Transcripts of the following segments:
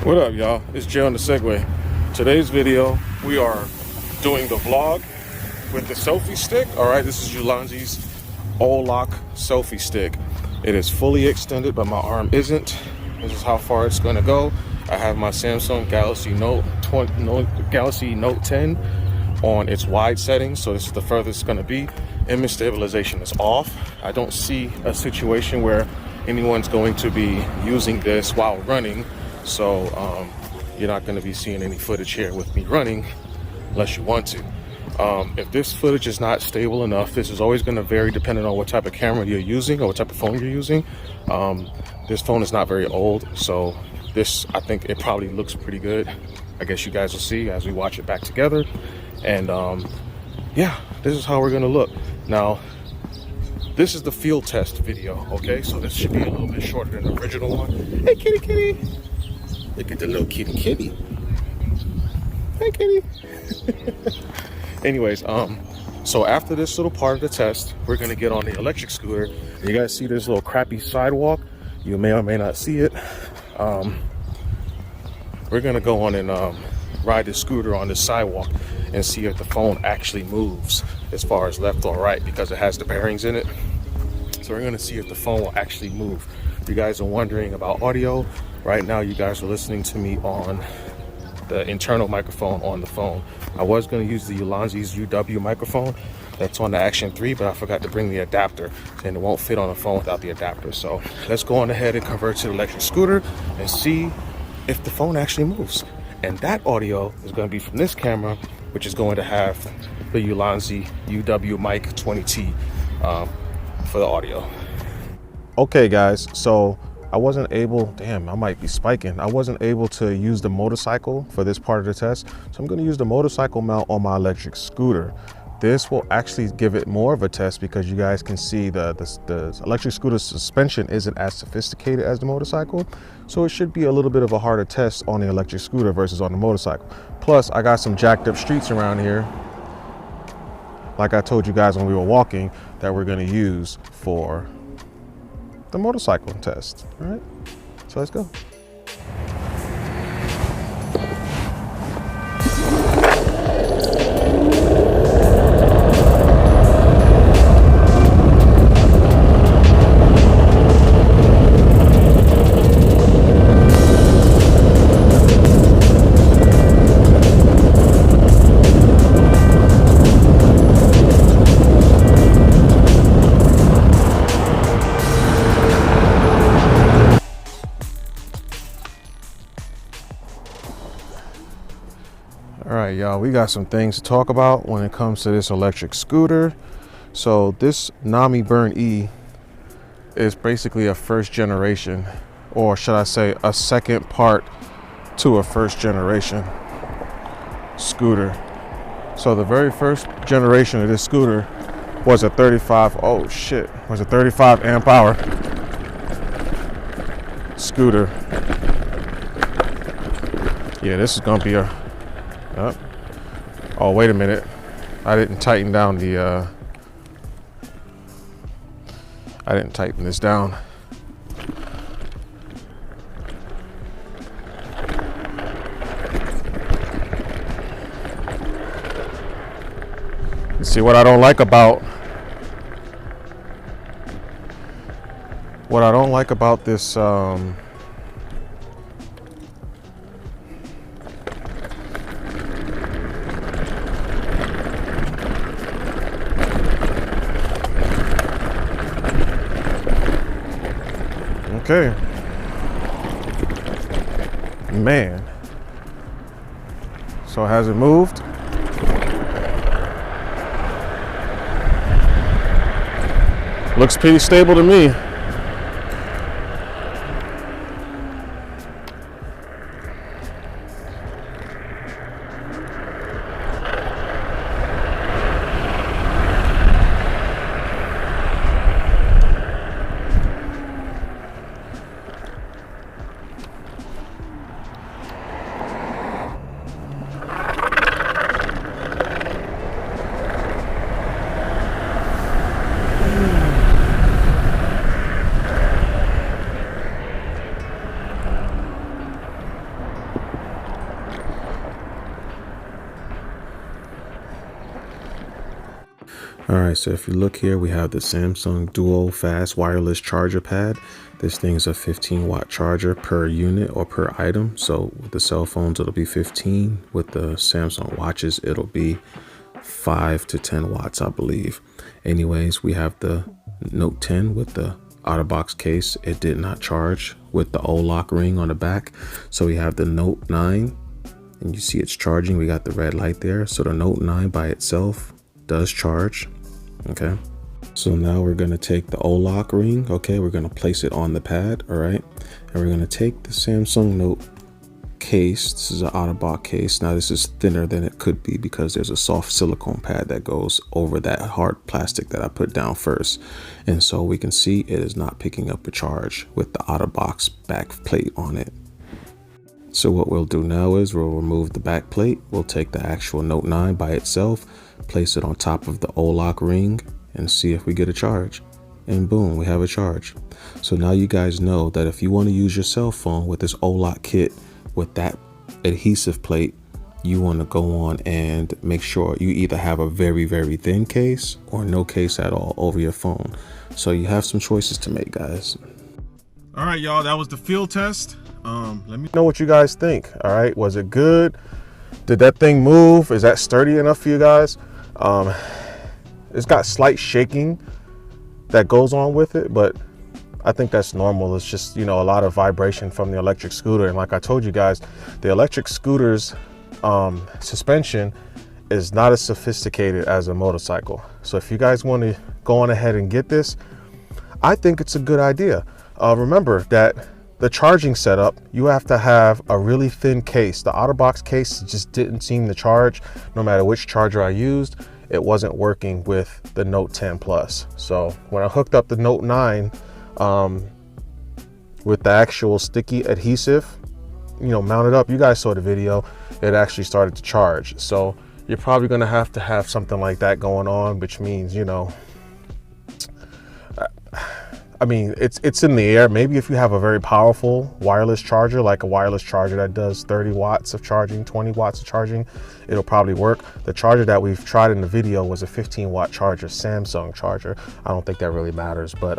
What up, y'all? It's Jay on the Segway. Today's video, we are doing the vlog with the selfie stick. All right, this is Ulanzi's O-Lock selfie stick. It is fully extended, but my arm isn't. This is how far it's gonna go. I have my Samsung Galaxy Note 10 on its wide settings, so this is the furthest it's gonna be. Image stabilization is off. I don't see a situation where anyone's going to be using this while running. So you're not going to be seeing any footage here with me running unless you want to. If this footage is not stable enough, this is always going to vary depending on what type of camera you're using or what type of phone you're using. This phone is not very old, so this, I think it probably looks pretty good. I guess you guys will see as we watch it back together. And yeah, this is how we're going to look. Now, this is the field test video, okay? So this should be a little bit shorter than the original one. Hey, kitty, kitty. Look at the little kitty, kitty. Hey, kitty. Anyways, so after this little part of the test, we're gonna get on the electric scooter. You guys see this little crappy sidewalk? You may or may not see it. We're gonna go on and ride the scooter on the sidewalk and see if the phone actually moves as far as left or right, because it has the bearings in it. So we're gonna see if the phone will actually move. If you guys are wondering about audio, right now you guys are listening to me on the internal microphone on the phone. I was gonna use the Ulanzi UW microphone that's on the Action 3, but I forgot to bring the adapter, and it won't fit on the phone without the adapter. So let's go on ahead and convert to the electric scooter and see if the phone actually moves. And that audio is gonna be from this camera, which is going to have the Ulanzi UW Mic 20T for the audio. Okay guys, so I wasn't able, damn, I might be spiking. I wasn't able to use the motorcycle for this part of the test. So I'm gonna use the motorcycle mount on my electric scooter. This will actually give it more of a test because you guys can see the electric scooter suspension isn't as sophisticated as the motorcycle. So it should be a little bit of a harder test on the electric scooter versus on the motorcycle. Plus, I got some jacked up streets around here, like I told you guys when we were walking, that we're gonna use for the motorcycle test. All right, so let's go. All right, y'all, we got some things to talk about when it comes to this electric scooter. So this Nami Burn E is basically a first generation, or should I say a second part to a first generation scooter. So the very first generation of this scooter was a 35 amp hour scooter. Yeah, this is gonna be a oh, wait a minute. I didn't tighten down the, I didn't tighten this down. You see what I don't like about, this, okay, man, so has it moved? Looks pretty stable to me. All right, so if you look here, we have the Samsung Duo Fast Wireless Charger Pad. This thing is a 15-watt charger per unit or per item. So with the cell phones, it'll be 15. With the Samsung watches, it'll be 5 to 10 watts, I believe. Anyways, we have the Note 10 with the out-of-box case. It did not charge with the O-lock ring on the back. So we have the Note 9, and you see it's charging. We got the red light there. So the Note 9 by itself does charge. Okay, so now we're going to take the O-lock ring. Okay, we're going to place it on the pad. All right, and we're going to take the Samsung Note case. This is an out-of-box case. Now this is thinner than it could be because there's a soft silicone pad that goes over that hard plastic that I put down first, and so we can see it is not picking up a charge with the out-of-box back plate on it. So what we'll do now is we'll remove the back plate. We'll take the actual Note 9 by itself, place it on top of the O-lock ring, and see if we get a charge. And boom, we have a charge. So now you guys know that if you want to use your cell phone with this O-lock kit with that adhesive plate, you want to go on and make sure you either have a very, very thin case or no case at all over your phone. So you have some choices to make, guys. All right, y'all, that was the field test. Let me know what you guys think. All right, was it good? Did that thing move? Is that sturdy enough for you guys? It's got slight shaking that goes on with it, but I think that's normal. It's just, you know, a lot of vibration from the electric scooter. And like I told you guys, the electric scooter's suspension is not as sophisticated as a motorcycle. So if you guys want to go on ahead and get this, I think it's a good idea. Remember that the charging setup, you have to have a really thin case. The out-of-box case just didn't seem to charge. No matter which charger I used, it wasn't working with the Note 10 Plus. So when I hooked up the Note 9 with the actual sticky adhesive, you know, mounted up, you guys saw the video, it actually started to charge. So you're probably gonna have to have something like that going on, which means, you know, I mean, it's in the air. Maybe if you have a very powerful wireless charger, like a wireless charger that does 30 watts of charging, 20 watts of charging, it'll probably work. The charger that we've tried in the video was a 15-watt charger, Samsung charger. I don't think that really matters, but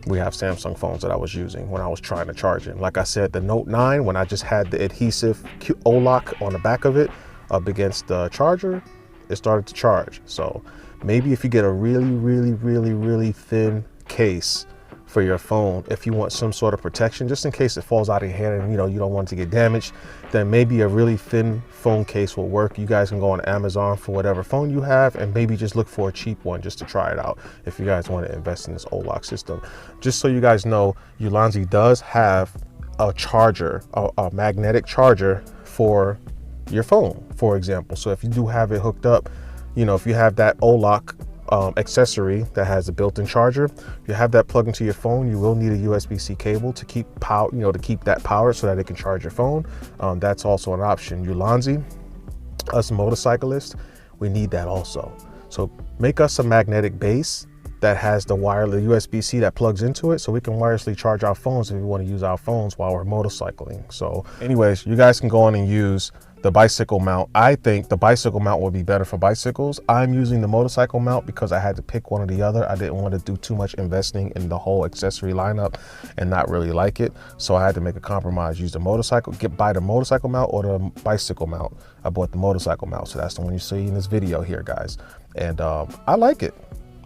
we have Samsung phones that I was using when I was trying to charge it. Like I said, the Note 9, when I just had the adhesive O-lock on the back of it up against the charger, it started to charge. So maybe if you get a really thin case for your phone, if you want some sort of protection, just in case it falls out of your hand and you know you don't want it to get damaged, then maybe a really thin phone case will work. You guys can go on Amazon for whatever phone you have and maybe just look for a cheap one just to try it out if you guys want to invest in this O-lock system. Just so you guys know, Ulanzi does have a charger, a magnetic charger for your phone, for example. So if you do have it hooked up, you know, if you have that O-lock accessory that has a built-in charger, if you have that plugged into your phone, you will need a USB-C cable to keep power, you know, to keep that power so that it can charge your phone. That's also an option. Ulanzi, us motorcyclists, we need that also. So make us a magnetic base that has the wireless USB-C that plugs into it so we can wirelessly charge our phones if we want to use our phones while we're motorcycling. So anyways, you guys can go on and use the bicycle mount. I think the bicycle mount will be better for bicycles. I'm using the motorcycle mount because I had to pick one or the other. I didn't want to do too much investing in the whole accessory lineup and not really like it. So I had to make a compromise, use the motorcycle, buy the motorcycle mount or the bicycle mount. I bought the motorcycle mount. So that's the one you see in this video here, guys. And I like it.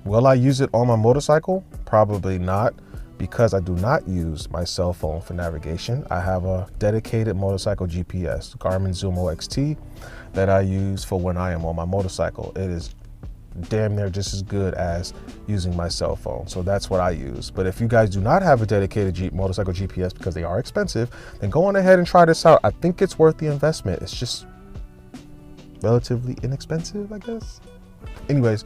Will I use it on my motorcycle? Probably not, because I do not use my cell phone for navigation. I have a dedicated motorcycle GPS, Garmin Zumo XT, that I use for when I am on my motorcycle. It is damn near just as good as using my cell phone. So that's what I use. But if you guys do not have a dedicated motorcycle GPS, because they are expensive, then go on ahead and try this out. I think it's worth the investment. It's just relatively inexpensive, I guess. Anyways,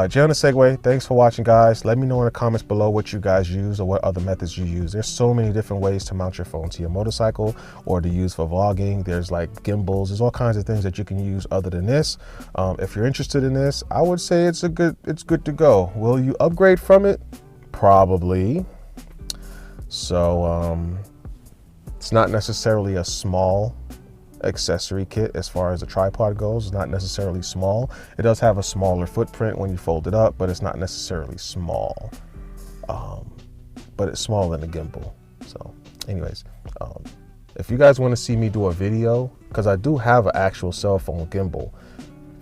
Jay on the Segway, thanks for watching, guys. Let me know in the comments below what you guys use or what other methods you use. There's so many different ways to mount your phone to your motorcycle or to use for vlogging. There's like gimbals. There's all kinds of things that you can use other than this. If you're interested in this, I would say it's good to go. Will you upgrade from it? Probably. So it's not necessarily a small accessory kit as far as the tripod goes. It's not necessarily small. It does have a smaller footprint when you fold it up, but it's not necessarily small. But it's smaller than the gimbal. So anyways, if you guys want to see me do a video, because I do have an actual cell phone gimbal,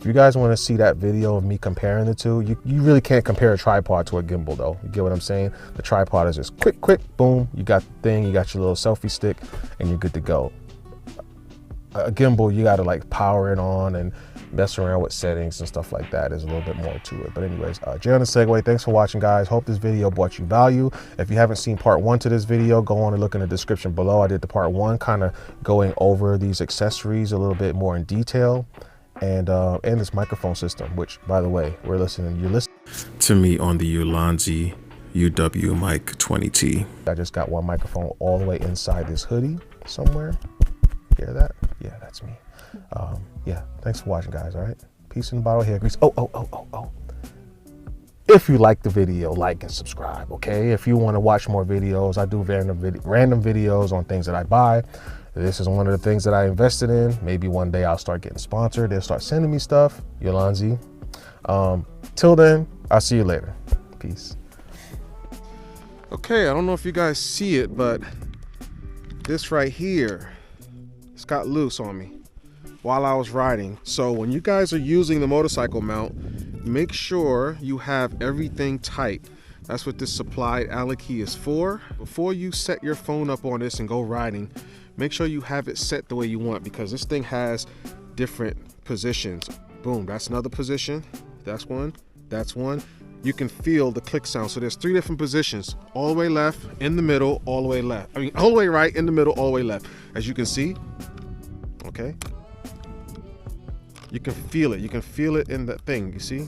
if you guys want to see that video of me comparing the two, you really can't compare a tripod to a gimbal though. You get what I'm saying? The tripod is just quick, boom, you got the thing, you got your little selfie stick, and you're good to go. A gimbal, you got to like power it on and mess around with settings and stuff like that. There's a little bit more to it. But anyways, Jay on the Segway, thanks for watching, guys. Hope this video brought you value. If you haven't seen part 1 to this video, go on and look in the description below. I did the part 1 kind of going over these accessories a little bit more in detail, and this microphone system, which, by the way, you're listening to me on the Ulanzi UW Mic 20T. I just got one microphone all the way inside this hoodie somewhere. Hear that? Yeah, that's me. Yeah, thanks for watching, guys. All right, peace in the bottle, hair grease. Oh. If you like the video, like and subscribe, okay? If you want to watch more videos, I do random videos on things that I buy. This is one of the things that I invested in. Maybe one day I'll start getting sponsored. They'll start sending me stuff. Ulanzi. Till then, I'll see you later. Peace. Okay, I don't know if you guys see it, but this right here, it's got loose on me while I was riding. So when you guys are using the motorcycle mount, make sure you have everything tight. That's what this supplied Allen key is for. Before you set your phone up on this and go riding, make sure you have it set the way you want, because this thing has different positions. Boom, that's another position. That's one, that's one. You can feel the click sound. So there's 3 different positions: all the way left, in the middle, all the way left. I mean, all the way right, in the middle, all the way left. As you can see, okay? You can feel it. You can feel it in that thing, you see?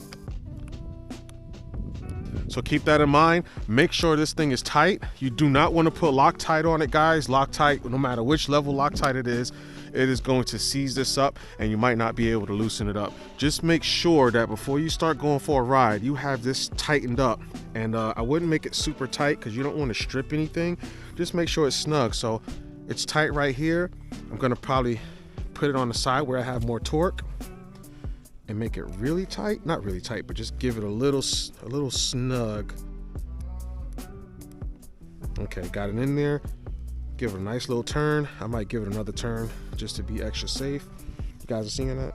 So keep that in mind. Make sure this thing is tight. You do not want to put Loctite on it, guys. Loctite, no matter which level Loctite it is going to seize this up, and you might not be able to loosen it up. Just make sure that before you start going for a ride, you have this tightened up. And I wouldn't make it super tight because you don't want to strip anything. Just make sure it's snug. So it's tight right here. I'm going to probably put it on the side where I have more torque and make it really tight. Not really tight, but just give it a little snug. Okay, got it in there. Give it a nice little turn. I might give it another turn just to be extra safe. You guys are seeing that?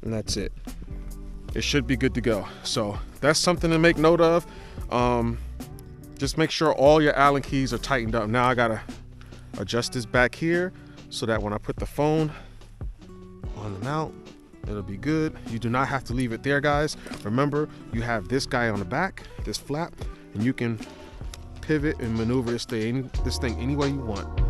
And that's it. It should be good to go. So that's something to make note of. Just make sure all your Allen keys are tightened up. Now I gotta adjust this back here so that when I put the phone on the mount, it'll be good. You do not have to leave it there, guys. Remember, you have this guy on the back, this flap, and you can pivot and maneuver this thing any way you want.